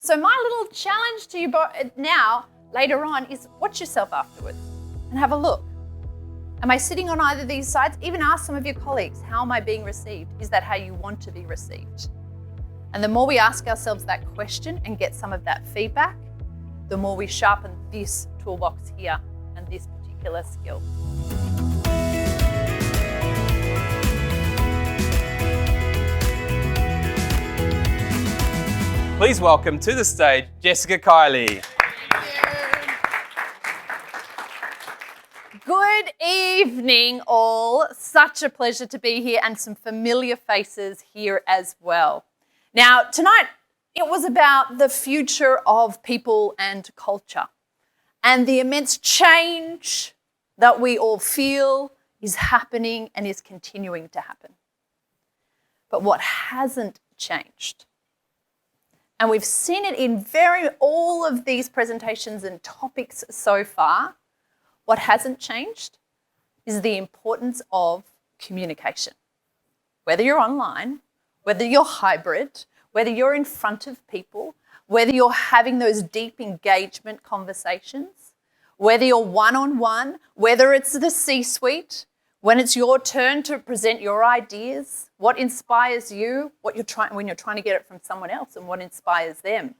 So my little challenge to you now, later on, is watch yourself afterwards and have a look. Am I sitting on either of these sides? Even ask some of your colleagues, how am I being received? Is that how you want to be received? And the more we ask ourselves that question and get some of that feedback, the more we sharpen this toolbox here and this particular skill. Please welcome to the stage, Jessica Kiley. Good evening, all. Such a pleasure to be here and some familiar faces here as well. Now, tonight, it was about the future of people and culture and the immense change that we all feel is happening and is continuing to happen. But what hasn't changed? And we've seen it in all of these presentations and topics so far. What hasn't changed is the importance of communication. Whether you're online, whether you're hybrid, whether you're in front of people, whether you're having those deep engagement conversations, whether you're one-on-one, whether it's the C-suite, when it's your turn to present your ideas, what inspires you, when you're trying to get it from someone else and what inspires them.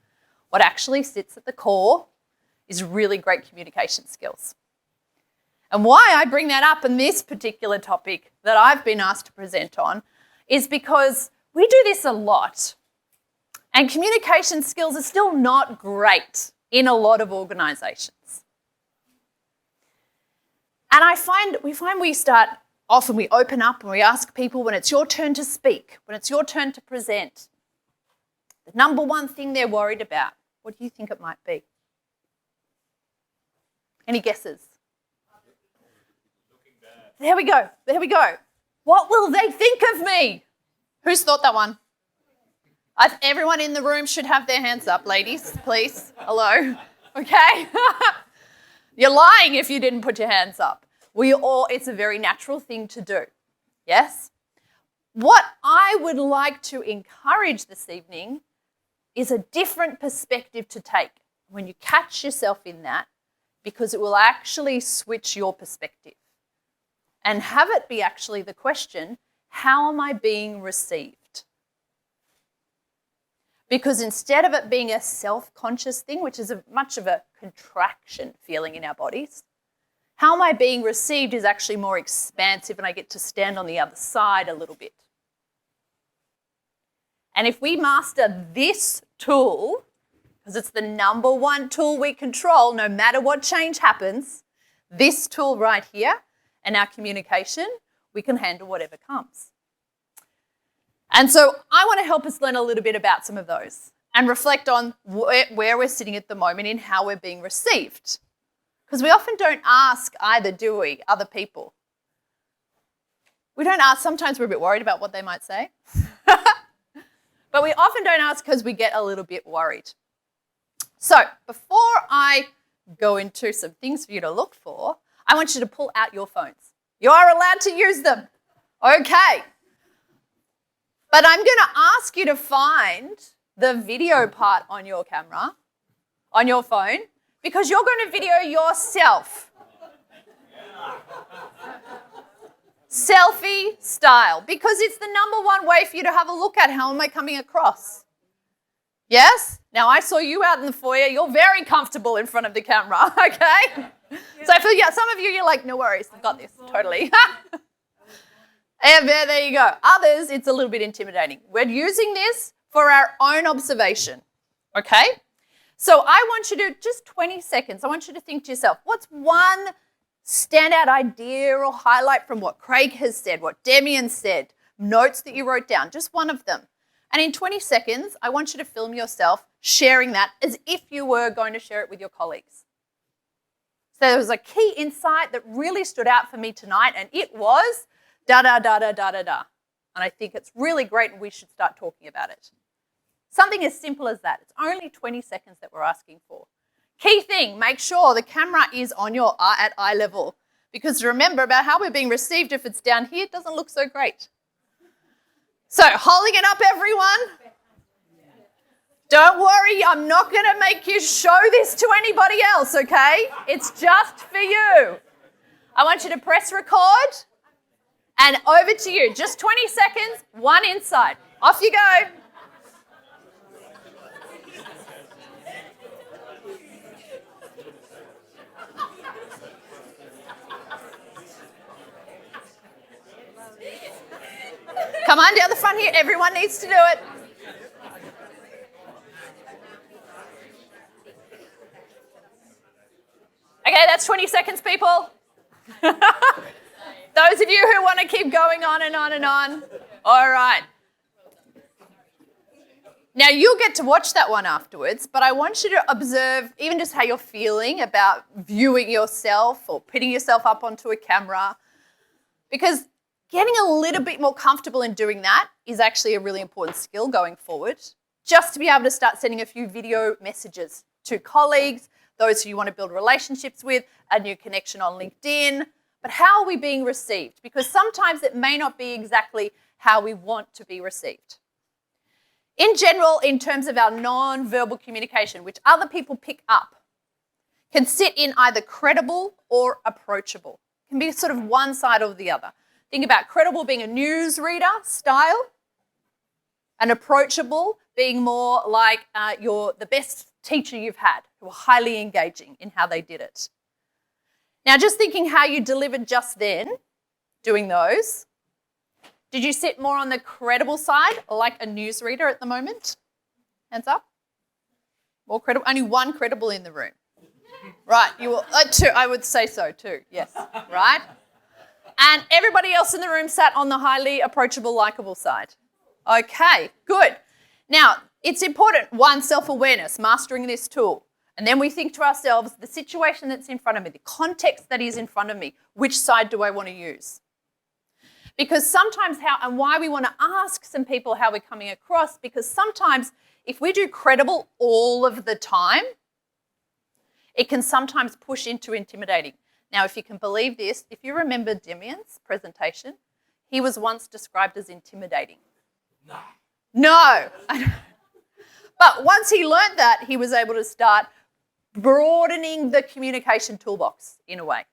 What actually sits at the core is really great communication skills. And why I bring that up in this particular topic that I've been asked to present on is because we do this a lot. And communication skills are still not great in a lot of organisations. And we open up and we ask people when it's your turn to speak, when it's your turn to present, the number one thing they're worried about, what do you think it might be? Any guesses? There we go. What will they think of me? Who's thought that one? Everyone in the room should have their hands up, ladies, please. Hello. Okay. You're lying if you didn't put your hands up. It's a very natural thing to do. Yes? What I would like to encourage this evening is a different perspective to take when you catch yourself in that, because it will actually switch your perspective. And have it be actually the question, how am I being received? Because instead of it being a self-conscious thing, which is much of a contraction feeling in our bodies, how am I being received is actually more expansive, and I get to stand on the other side a little bit. And if we master this tool, because it's the number one tool we control no matter what change happens, this tool right here and our communication, we can handle whatever comes. And so I want to help us learn a little bit about some of those and reflect on where we're sitting at the moment in how we're being received. Because we often don't ask either, do we, other people? We don't ask. Sometimes we're a bit worried about what they might say. But we often don't ask because we get a little bit worried. So before I go into some things for you to look for, I want you to pull out your phones. You are allowed to use them. Okay. But I'm going to ask you to find the video part on your camera, on your phone, because you're going to video yourself. Selfie style, because it's the number one way for you to have a look at how am I coming across. Yes? Now, I saw you out in the foyer. You're very comfortable in front of the camera, okay? So for some of you, you're like, no worries, I've got this, totally. And there you go. Others, it's a little bit intimidating. We're using this for our own observation, okay? So I want you to, just 20 seconds, I want you to think to yourself, what's one standout idea or highlight from what Craig has said, what Demian said, notes that you wrote down, just one of them. And in 20 seconds, I want you to film yourself sharing that as if you were going to share it with your colleagues. So there was a key insight that really stood out for me tonight, and it was da-da-da-da-da-da-da. And I think it's really great and we should start talking about it. Something as simple as that. It's only 20 seconds that we're asking for. Key thing, make sure the camera is on your at eye level, because remember about how we're being received, if it's down here, it doesn't look so great. So holding it up, everyone. Don't worry, I'm not going to make you show this to anybody else, okay? It's just for you. I want you to press record and over to you. Just 20 seconds, one insight. Off you go. Come on, down the front here. Everyone needs to do it. Okay, that's 20 seconds, people. Those of you who want to keep going on and on and on. All right. Now, you'll get to watch that one afterwards, but I want you to observe even just how you're feeling about viewing yourself or putting yourself up onto a camera, because getting a little bit more comfortable in doing that is actually a really important skill going forward, just to be able to start sending a few video messages to colleagues, those who you want to build relationships with, a new connection on LinkedIn. But how are we being received? Because sometimes it may not be exactly how we want to be received. In general, in terms of our non-verbal communication, which other people pick up, can sit in either credible or approachable. It can be sort of one side or the other. Think about credible being a newsreader style, and approachable being more like the best teacher you've had, who were highly engaging in how they did it. Now, just thinking how you delivered just then, doing those, did you sit more on the credible side, like a newsreader at the moment? Hands up. More credible. Only one credible in the room. Right, you will, two, I would say so too, yes, right? And everybody else in the room sat on the highly approachable, likeable side. Okay, good. Now, it's important, one, self-awareness, mastering this tool. And then we think to ourselves, the situation that's in front of me, the context that is in front of me, which side do I want to use? Because sometimes and why we want to ask some people how we're coming across, because sometimes if we do credible all of the time, it can sometimes push into intimidating. Now, if you can believe this, if you remember Demian's presentation, he was once described as intimidating. No. But once he learned that, he was able to start broadening the communication toolbox in a way.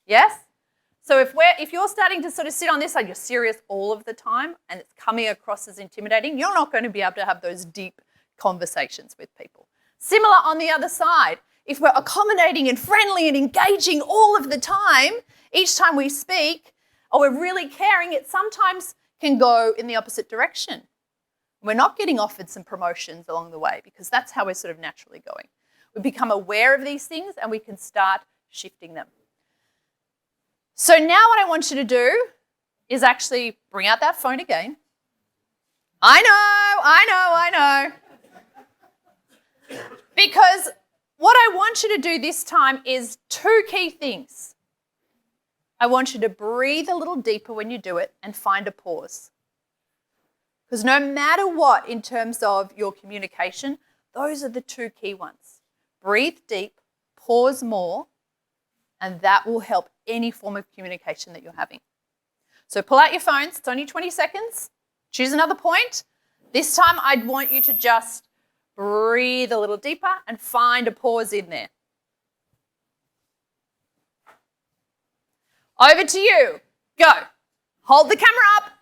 Yes? So if you're starting to sort of sit on this side, you're serious all of the time and it's coming across as intimidating, you're not going to be able to have those deep conversations with people. Similar on the other side. If we're accommodating and friendly and engaging all of the time, each time we speak, or we're really caring, it sometimes can go in the opposite direction. We're not getting offered some promotions along the way because that's how we're sort of naturally going. We become aware of these things and we can start shifting them. So now what I want you to do is actually bring out that phone again. I know. Because what I want you to do this time is two key things. I want you to breathe a little deeper when you do it and find a pause. Because no matter what in terms of your communication, those are the two key ones. Breathe deep, pause more, and that will help any form of communication that you're having. So pull out your phones. It's only 20 seconds. Choose another point. This time I'd want you to just breathe a little deeper and find a pause in there. Over to you. Go. Hold the camera up.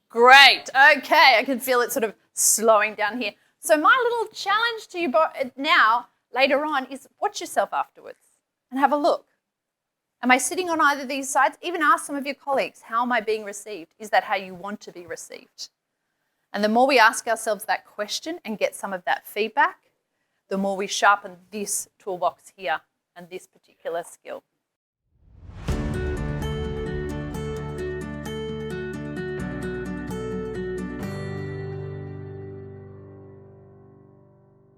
Great. Okay, I can feel it sort of slowing down here. So my little challenge to you now, later on, is watch yourself afterwards and have a look. Am I sitting on either of these sides? Even ask some of your colleagues, how am I being received? Is that how you want to be received? And the more we ask ourselves that question and get some of that feedback, the more we sharpen this toolbox here and this particular skill.